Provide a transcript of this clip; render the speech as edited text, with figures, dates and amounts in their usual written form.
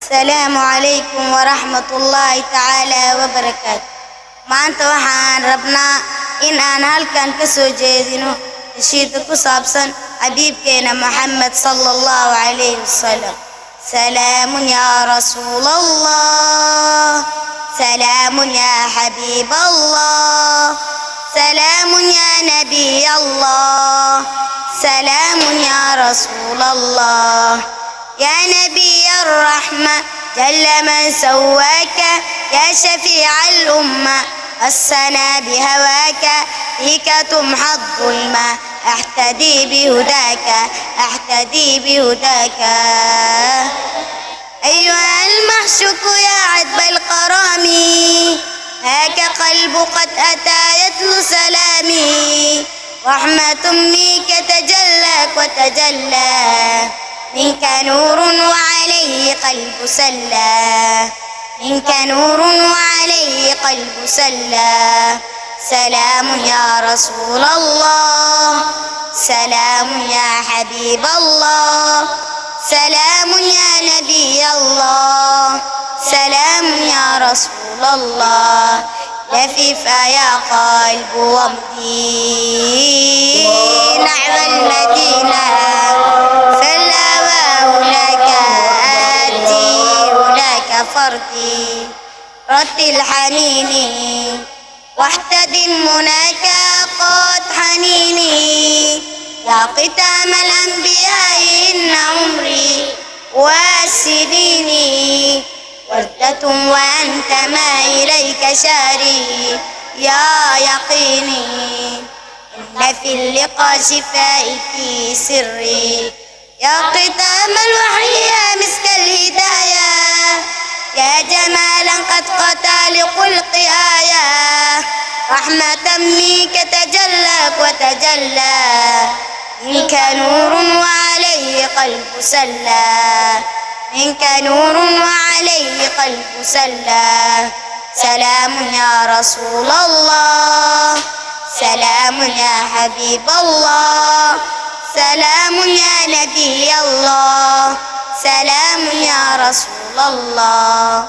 السلام عليكم ورحمة الله تعالى وبركاته. maanta waxaan rabnaa in aan halkan ka soo jeedino nashiid ku saabsan xabiibkeena Muhammad sallallahu alayhi wasallam. salaamun ya rasuulallah, salaamun ya habiiballah, salaamun ya nabiyallah, salaamun ya rasuulallah. يا نبي الرحمة جل من سواك، يا شفيع الأمة السنا بهواك، فيك تمحى الظلمة أحتدي بهداك، أحتدي بهداك. أيها المحشوك يا عذب القرام، هاك قلب قد أتى يتلو سلامي، رحمة منك تجلاك وتجلى، منك نور وعليه قلب سلى، منك نور وعليه قلب سلى. سلام يا رسول الله، سلام يا حبيب الله، سلام يا نبي الله، سلام يا رسول الله. لفف يا قلب وامضي نحو المدينة، فردي رتل حنيني واحتدم مناك قد حنيني. يا ختام الأنبياء إن عمري وسنيني وردة وأنت ما إليك شاري يا يقيني. إن في اللقاء شفائي في سري، يا ختام الوحي يا مسك الهداية، يا جمالا قد قتى لخلق آية، رحمة منك تجلاك وتجلى، منك نور وعليه قلب سلى، منك نور وعليه قلب سلى. سلام يا رسول الله، سلام يا حبيب الله، سلام يا نبي الله، سلام يا رسول الله.